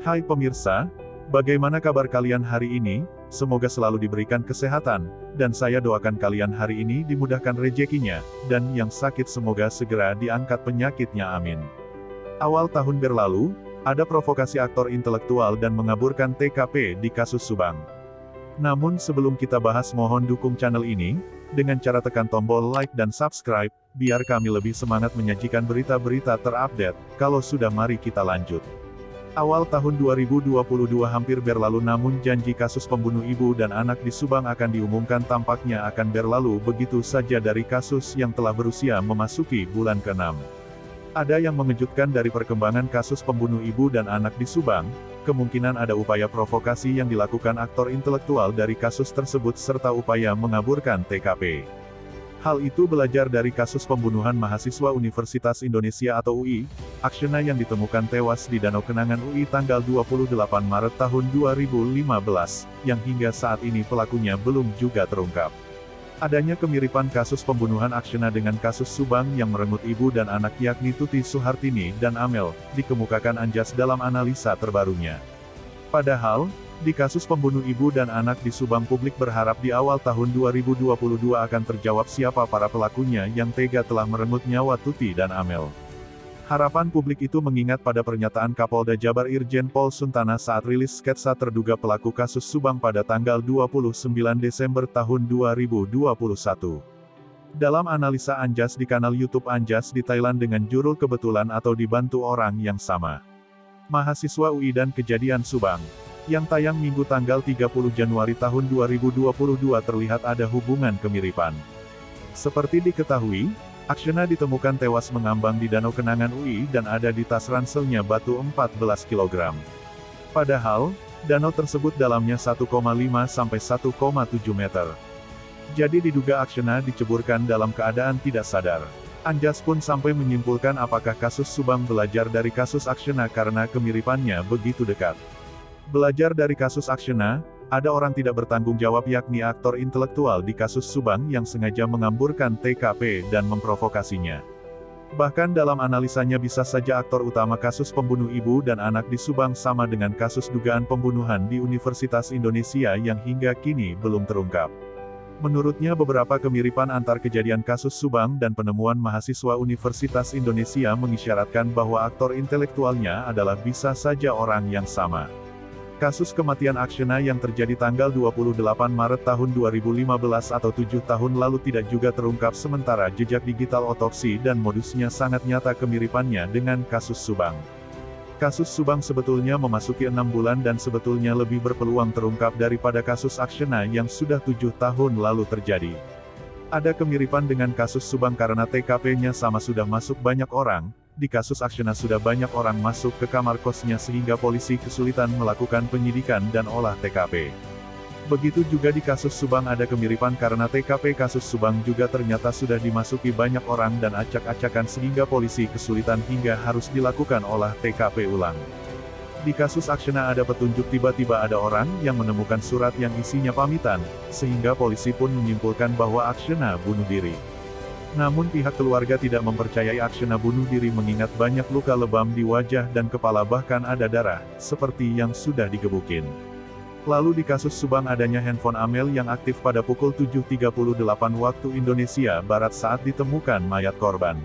Hai pemirsa, bagaimana kabar kalian hari ini? Semoga selalu diberikan kesehatan, dan saya doakan kalian hari ini dimudahkan rezekinya, dan yang sakit semoga segera diangkat penyakitnya amin. Awal tahun berlalu, ada provokasi aktor intelektual dan mengaburkan TKP di kasus Subang. Namun sebelum kita bahas mohon dukung channel ini, dengan cara tekan tombol like dan subscribe, biar kami lebih semangat menyajikan berita-berita terupdate. Kalau sudah mari kita lanjut. Awal tahun 2022 hampir berlalu namun janji kasus pembunuh ibu dan anak di Subang akan diumumkan tampaknya akan berlalu begitu saja dari kasus yang telah berusia memasuki bulan ke-6. Ada yang mengejutkan dari perkembangan kasus pembunuh ibu dan anak di Subang, kemungkinan ada upaya provokasi yang dilakukan aktor intelektual dari kasus tersebut serta upaya mengaburkan TKP. Hal itu belajar dari kasus pembunuhan mahasiswa Universitas Indonesia atau UI, Aksyena yang ditemukan tewas di Danau Kenangan UI tanggal 28 Maret tahun 2015, yang hingga saat ini pelakunya belum juga terungkap. Adanya kemiripan kasus pembunuhan Aksyena dengan kasus Subang yang merenggut ibu dan anak yakni Tuti Suhartini dan Amel, dikemukakan Anjas dalam analisa terbarunya. Padahal, di kasus pembunuh ibu dan anak di Subang publik berharap di awal tahun 2022 akan terjawab siapa para pelakunya yang tega telah merenggut nyawa Tuti dan Amel. Harapan publik itu mengingat pada pernyataan Kapolda Jabar Irjen Pol Suntana saat rilis sketsa terduga pelaku kasus Subang pada tanggal 29 Desember tahun 2021. Dalam analisa Anjas di kanal YouTube Anjas di Thailand dengan judul Kebetulan atau Dibantu Orang yang Sama. Mahasiswa UI dan Kejadian Subang, yang tayang Minggu tanggal 30 Januari tahun 2022 terlihat ada hubungan kemiripan. Seperti diketahui, Aksyena ditemukan tewas mengambang di Danau Kenangan UI dan ada di tas ranselnya batu 14 kg. Padahal, danau tersebut dalamnya 1,5 sampai 1,7 meter. Jadi diduga Aksyena diceburkan dalam keadaan tidak sadar. Anjas pun sampai menyimpulkan apakah kasus Subang belajar dari kasus Aksyena karena kemiripannya begitu dekat. Belajar dari kasus Aksyena, ada orang tidak bertanggung jawab yakni aktor intelektual di kasus Subang yang sengaja mengamburkan TKP dan memprovokasinya. Bahkan dalam analisanya bisa saja aktor utama kasus pembunuh ibu dan anak di Subang sama dengan kasus dugaan pembunuhan di Universitas Indonesia yang hingga kini belum terungkap. Menurutnya beberapa kemiripan antar kejadian kasus Subang dan penemuan mahasiswa Universitas Indonesia mengisyaratkan bahwa aktor intelektualnya adalah bisa saja orang yang sama. Kasus kematian Aksyena yang terjadi tanggal 28 Maret tahun 2015 atau 7 tahun lalu tidak juga terungkap sementara jejak digital otopsi dan modusnya sangat nyata kemiripannya dengan kasus Subang. Kasus Subang sebetulnya memasuki 6 bulan dan sebetulnya lebih berpeluang terungkap daripada kasus Aksyena yang sudah 7 tahun lalu terjadi. Ada kemiripan dengan kasus Subang karena TKP-nya sama sudah masuk banyak orang. Di kasus Aksyena sudah banyak orang masuk ke kamar kosnya sehingga polisi kesulitan melakukan penyidikan dan olah TKP. Begitu juga di kasus Subang ada kemiripan karena TKP kasus Subang juga ternyata sudah dimasuki banyak orang dan acak-acakan sehingga polisi kesulitan hingga harus dilakukan olah TKP ulang. Di kasus Aksyena ada petunjuk tiba-tiba ada orang yang menemukan surat yang isinya pamitan, sehingga polisi pun menyimpulkan bahwa Aksyena bunuh diri. Namun pihak keluarga tidak mempercayai Aksyena bunuh diri mengingat banyak luka lebam di wajah dan kepala bahkan ada darah, seperti yang sudah digebukin. Lalu di kasus Subang adanya handphone Amel yang aktif pada pukul 7.38 waktu Indonesia Barat saat ditemukan mayat korban.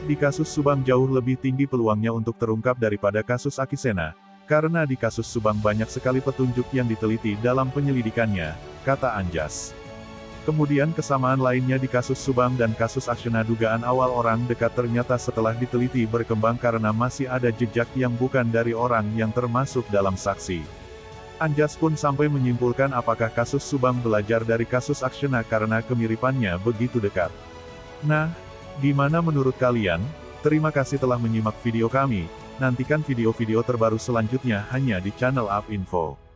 Di kasus Subang jauh lebih tinggi peluangnya untuk terungkap daripada kasus Aksyena, karena di kasus Subang banyak sekali petunjuk yang diteliti dalam penyelidikannya, kata Anjas. Kemudian kesamaan lainnya di kasus Subang dan kasus Aksyena dugaan awal orang dekat ternyata setelah diteliti berkembang karena masih ada jejak yang bukan dari orang yang termasuk dalam saksi. Anjas pun sampai menyimpulkan apakah kasus Subang belajar dari kasus Aksyena karena kemiripannya begitu dekat. Nah, gimana menurut kalian? Terima kasih telah menyimak video kami, nantikan video-video terbaru selanjutnya hanya di channel UP Info.